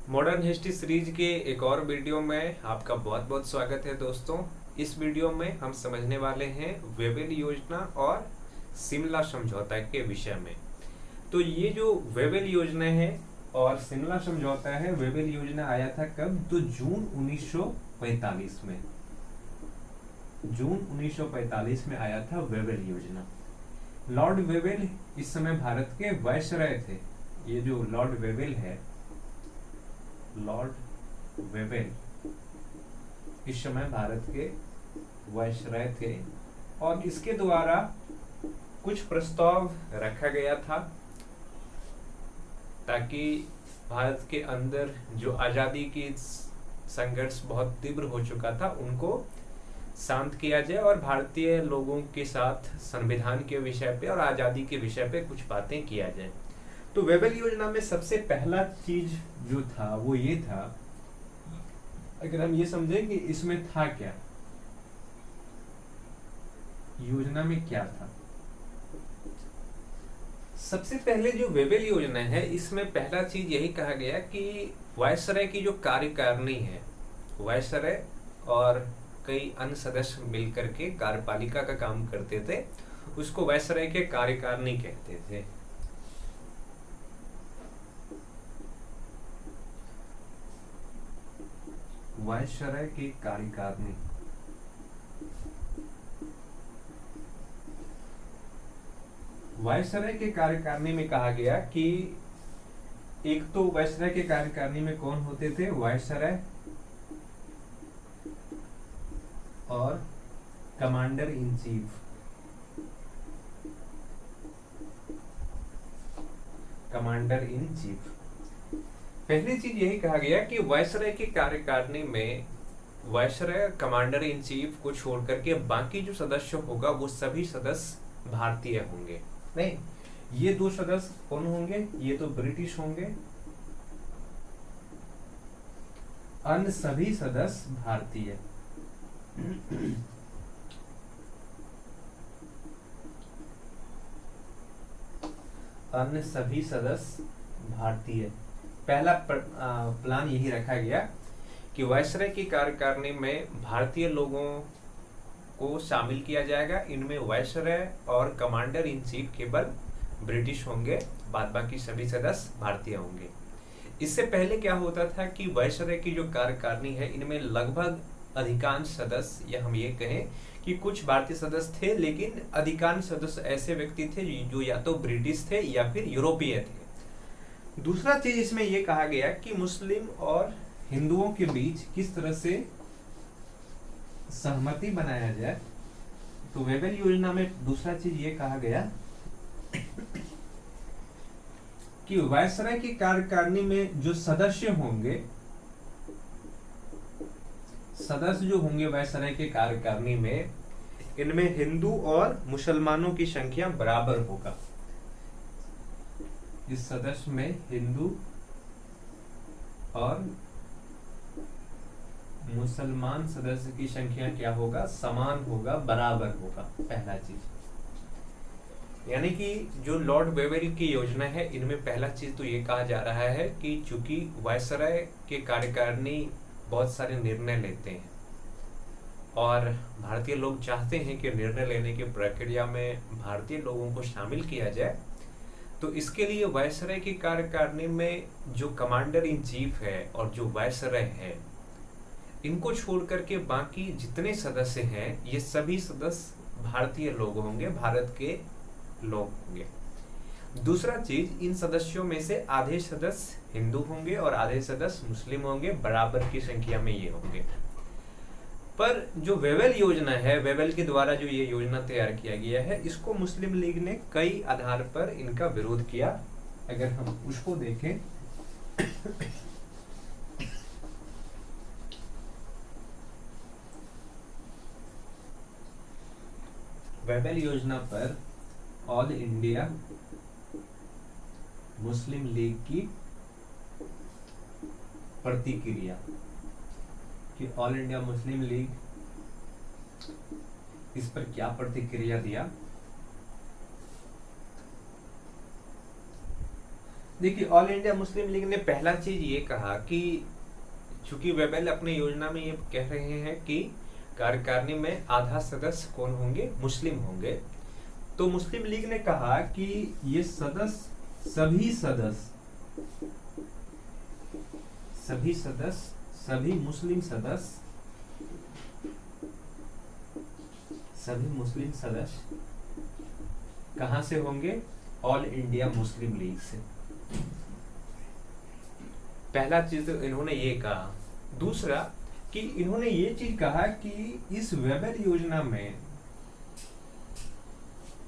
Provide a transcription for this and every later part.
Modern history series के एक और वीडियो में आपका बहुत बहुत स्वागत है दोस्तों। इस वीडियो में हम समझने वाले हैं वेवेल योजना और शिमला समझौता के विषय में। तो ये जो वेवेल योजना है और शिमला समझौता है, वेवेल योजना आया था कब? तो जून 1945 में। जून 1945 में आया था वेवेल योजना। लॉर्ड वेवेल इस समय भारत के वायसराय थे। ये जो लॉर्ड वेवेल है, लॉर्ड वेवेल इस समय भारत के वायसराय थे और इसके द्वारा कुछ प्रस्ताव रखा गया था ताकि भारत के अंदर जो आज़ादी की संघर्ष बहुत तीव्र हो चुका था उनको शांत किया जाए और भारतीय लोगों के साथ संविधान के विषय पे और आज़ादी के विषय पे कुछ बातें किया जाए। तो वेवेल योजना में सबसे पहला चीज जो था वो ये था, अगर हम ये समझें कि इसमें था क्या, योजना में क्या था। सबसे पहले जो वेवेल योजना है, इसमें पहला चीज यही कहा गया कि वायसराय की जो कार्यकारिणी है, वायसराय और कई अन्य सदस्य मिलकर के कार्यपालिका का काम करते थे, उसको वायसराय के कार्यकारिणी कहते थे। वायसराय की कार्यकारिणी। वायसराय के कार्यकारिणी में कहा गया कि एक तो वायसराय के कार्यकारिणी में कौन होते थे? वायसराय और commander in chief. Commander in chief. पहली चीज यही कहा गया कि वायसराय की कार्यकारिणी में वायसराय कमांडर इन चीफ को छोड़ करके बाकी जो सदस्य होगा वो सभी सदस्य भारतीय होंगे। नहीं, ये दो सदस्य कौन होंगे? ये तो ब्रिटिश होंगे, अन्य सभी सदस्य भारतीय। अन्य सभी सदस्य भारतीय। पहला प्लान यही रखा गया कि वायसराय की कार्यकारिणी में भारतीय लोगों को शामिल किया जाएगा। इनमें वायसराय और कमांडर इन चीफ केवल ब्रिटिश होंगे, बाद बाकी सभी सदस्य भारतीय होंगे। इससे पहले क्या होता था कि वायसराय की जो कार्यकारिणी है, इनमें लगभग अधिकांश सदस्य, या हम ये कहें कि कुछ भारतीय सदस्य थे, लेकिन अधिकांश सदस्य ऐसे व्यक्ति थे जो या तो ब्रिटिश थे या फिर यूरोपीय थे। दूसरा चीज इसमें यह कहा गया कि मुस्लिम और हिंदुओं के बीच किस तरह से सहमति बनाया जाए। तो वेवेल योजना में दूसरा चीज ये कहा गया कि वायसराय की कार्यकारिणी में जो सदस्य होंगे, सदस्य जो होंगे वायसराय के कार्यकारिणी में, इनमें हिंदू और मुसलमानों की संख्या बराबर होगा। इस सदस्य में हिंदू और मुसलमान सदस्य की संख्या क्या होगा? समान होगा, बराबर होगा। पहला चीज, यानी कि जो लॉर्ड वेवेल की योजना है, इनमें पहला चीज तो ये कहा जा रहा है कि चूंकि वायसराय के कार्यकारिणी बहुत सारे निर्णय लेते हैं और भारतीय लोग चाहते हैं कि निर्णय लेने की प्रक्रिया में भारतीय लोगों को शामिल किया जाए, तो इसके लिए वायसराय की कार्यकारिणी में जो कमांडर इन चीफ है और जो वायसराय है, इनको छोड़ करके बाकी जितने सदस्य हैं, ये सभी सदस्य भारतीय लोग होंगे, भारत के लोग होंगे। दूसरा चीज, इन सदस्यों में से आधे सदस्य हिंदू होंगे और आधे सदस्य मुस्लिम होंगे, बराबर की संख्या में ये होंगे। पर जो वेवेल योजना है, वेवेल के द्वारा जो ये योजना तैयार किया गया है, इसको मुस्लिम लीग ने कई आधार पर इनका विरोध किया। अगर हम उसको देखें वेवेल योजना पर ऑल इंडिया मुस्लिम लीग की प्रतिक्रिया, कि ऑल इंडिया मुस्लिम लीग इस पर क्या प्रतिक्रिया दिया। देखिए, ऑल इंडिया मुस्लिम लीग ने पहला चीज ये कहा कि चूंकि वेबल अपनी योजना में ये कह रहे हैं कि कार्यकारिणी में आधा सदस्य कौन होंगे, मुस्लिम होंगे, तो मुस्लिम लीग ने कहा कि ये सदस्य सभी मुस्लिम सदस्य कहां से होंगे, ऑल इंडिया मुस्लिम लीग से। पहला चीज तो इन्होंने ये कहा। दूसरा कि इन्होंने ये चीज कहा कि इस वेबर योजना में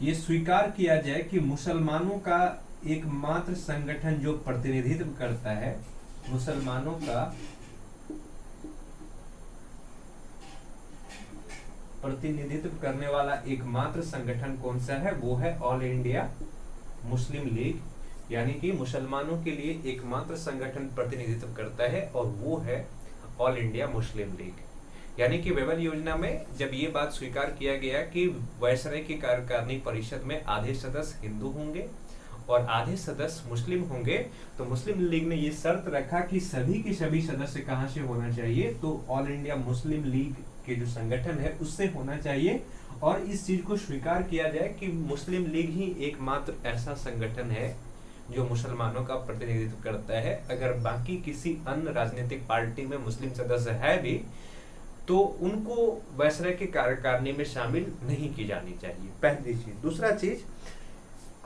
ये स्वीकार किया जाए कि मुसलमानों का एकमात्र संगठन जो प्रतिनिधित्व करता है, मुसलमानों का प्रतिनिधित्व करने वाला एकमात्र संगठन कौन सा है, वो है ऑल इंडिया मुस्लिम लीग। यानी कि मुसलमानों के लिए एकमात्र संगठन प्रतिनिधित्व करता है और वो है ऑल इंडिया मुस्लिम लीग। यानी कि वेबर योजना में जब ये बात स्वीकार किया गया कि वायसराय की कार्यकारिणी परिषद में आधे सदस्य हिंदू होंगे और आधे सदस्य मुस्लिम होंगे, तो मुस्लिम लीग ने ये शर्त रखा कि सभी के सभी सदस्य कहां से होना चाहिए, तो ऑल इंडिया मुस्लिम लीग के जो संगठन है उससे होना चाहिए। और इस चीज को स्वीकार किया जाए कि मुस्लिम लीग ही एकमात्र ऐसा संगठन है जो मुसलमानों का प्रतिनिधित्व करता है। अगर बाकी किसी अन्य राजनीतिक पार्टी में मुस्लिम सदस्य है भी तो उनको वायसराय की कार्यकारिणी में शामिल नहीं की जानी चाहिए, पहली चीज। दूसरा चीज,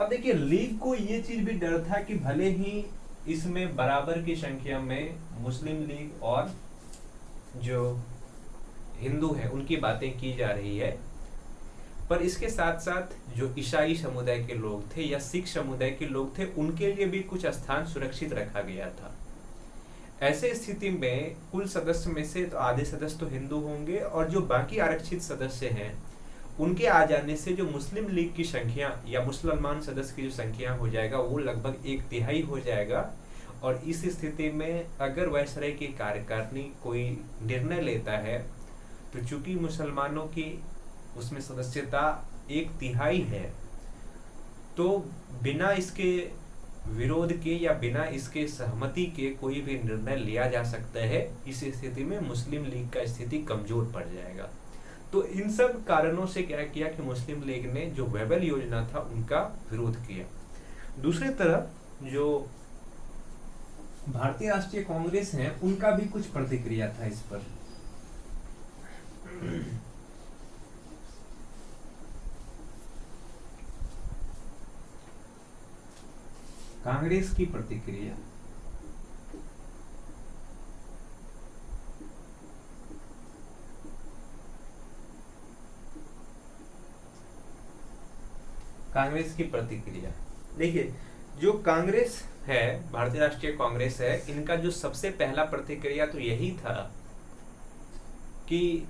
अब देखिए लीग को ये चीज भी डर था कि भले ही इसमें बराबर की संख्या में मुस्लिम लीग और जो हिंदू हैं उनकी बातें की जा रही है, पर इसके साथ साथ जो ईसाई समुदाय के लोग थे या सिख समुदाय के लोग थे उनके लिए भी कुछ स्थान सुरक्षित रखा गया था। ऐसे स्थिति में कुल सदस्य में से तो आधे सदस्य तो हिंदू होंगे और जो बाकी आरक्षित सदस्य हैं उनके आ जाने से जो मुस्लिम लीग की संख्या या मुसलमान सदस्य की जो संख्या हो जाएगा वो लगभग 1/3 हो जाएगा। और इस स्थिति में अगर वायसराय की कार्यकारिणी कोई निर्णय लेता है तो चूंकि मुसलमानों की उसमें सदस्यता 1/3 है, तो बिना इसके विरोध के या बिना इसके सहमति के कोई भी निर्णय लिया जा सकता है। इस स्थिति में मुस्लिम लीग का स्थिति कमजोर पड़ जाएगा। तो इन सब कारणों से क्या किया कि मुस्लिम लीग ने जो वेबल योजना था उनका विरोध किया। दूसरी तरफ जो भारतीय राष्ट्रीय कांग्रेस है उनका भी कुछ प्रतिक्रिया था इस पर। कांग्रेस की प्रतिक्रिया, कांग्रेस की प्रतिक्रिया देखिए, जो कांग्रेस है, भारतीय राष्ट्रीय कांग्रेस है, इनका जो सबसे पहला प्रतिक्रिया तो यही था कि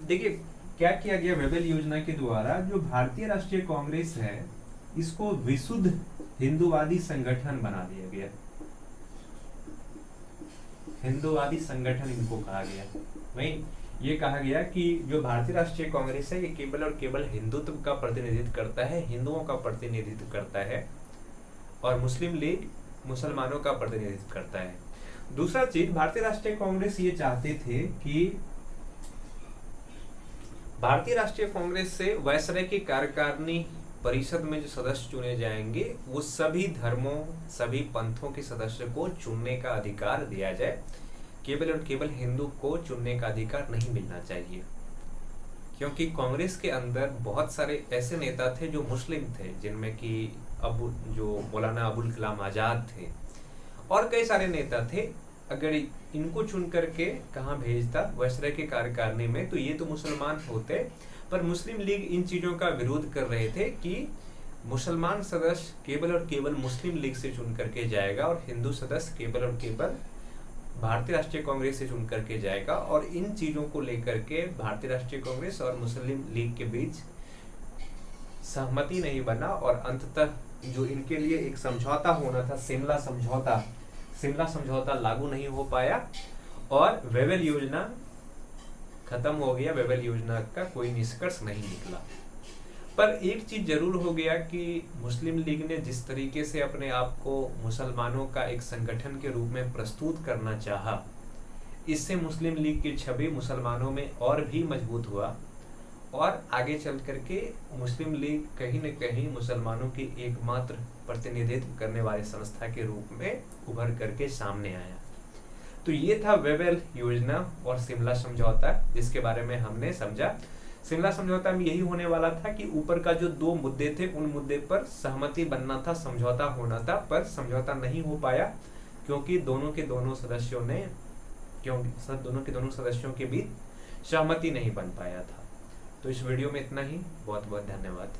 देखिए क्या किया गया वेबल योजना के द्वारा, जो भारतीय राष्ट्रीय कांग्रेस है इसको विशुद्ध हिंदूवादी संगठन बना दिया गया। हिंदूवादी संगठन इनको कहा गया। वहीं ये कहा गया कि जो भारतीय राष्ट्रीय कांग्रेस है ये केवल और केवल हिंदुत्व का प्रतिनिधित्व करता है, हिंदुओं का प्रतिनिधित्व करता है, और मुस्लिम लीग मुसलमानों का प्रतिनिधित्व करता है। दूसरा चीज, भारतीय राष्ट्रीय कांग्रेस ये चाहते थे कि भारतीय राष्ट्रीय कांग्रेस से वायसराय की कार्यकारिणी परिषद में जो सदस्य चुने जाएंगे वो सभी धर्मों, सभी पंथों के सदस्य को चुनने का अधिकार दिया जाए, केवल और केवल हिंदू को चुनने का अधिकार नहीं मिलना चाहिए। क्योंकि कांग्रेस के अंदर बहुत सारे ऐसे नेता थे जो मुस्लिम थे, जिनमें कि जो मौलाना अबुल कलाम आजाद थे और कई सारे नेता थे। अगर इनको चुन करके कहाँ भेजता वायसराय के कार्यकारिणी में, तो ये तो मुसलमान होते, पर मुस्लिम लीग इन चीजों का विरोध कर रहे थे कि मुसलमान सदस्य केवल और केवल मुस्लिम लीग से चुन करके जाएगा और हिंदू सदस्य केवल और केवल भारतीय राष्ट्रीय कांग्रेस से चुन करके जाएगा। और इन चीजों को लेकर के भारतीय राष्ट्रीय कांग्रेस और मुस्लिम लीग के बीच सहमति नहीं बना और अंततः जो इनके लिए एक समझौता होना था, शिमला समझौता लागू नहीं हो पाया और वेबल योजना खत्म हो गया। वेबल योजना का कोई निष्कर्ष नहीं निकला। पर एक चीज जरूर हो गया कि मुस्लिम लीग ने जिस तरीके से अपने आप को मुसलमानों का एक संगठन के रूप में प्रस्तुत करना चाहा, इससे मुस्लिम लीग की छवि मुसलमानों में और भी मजबूत हुआ और आगे चल करके मुस्लिम लीग कहीं न कहीं मुसलमानों की एकमात्र प्रतिनिधित्व करने वाली संस्था के रूप में उभर करके सामने आया। तो ये था वेवेल योजना और शिमला समझौता, जिसके बारे में हमने समझा। शिमला समझौता में यही होने वाला था कि ऊपर का जो 2 मुद्दे थे, उन मुद्दे पर सहमति बनना था, समझौता होना था, पर समझौता नहीं हो पाया क्योंकि दोनों के दोनों सदस्यों के बीच सहमति नहीं बन पाया था। तो इस वीडियो में इतना ही। बहुत बहुत धन्यवाद।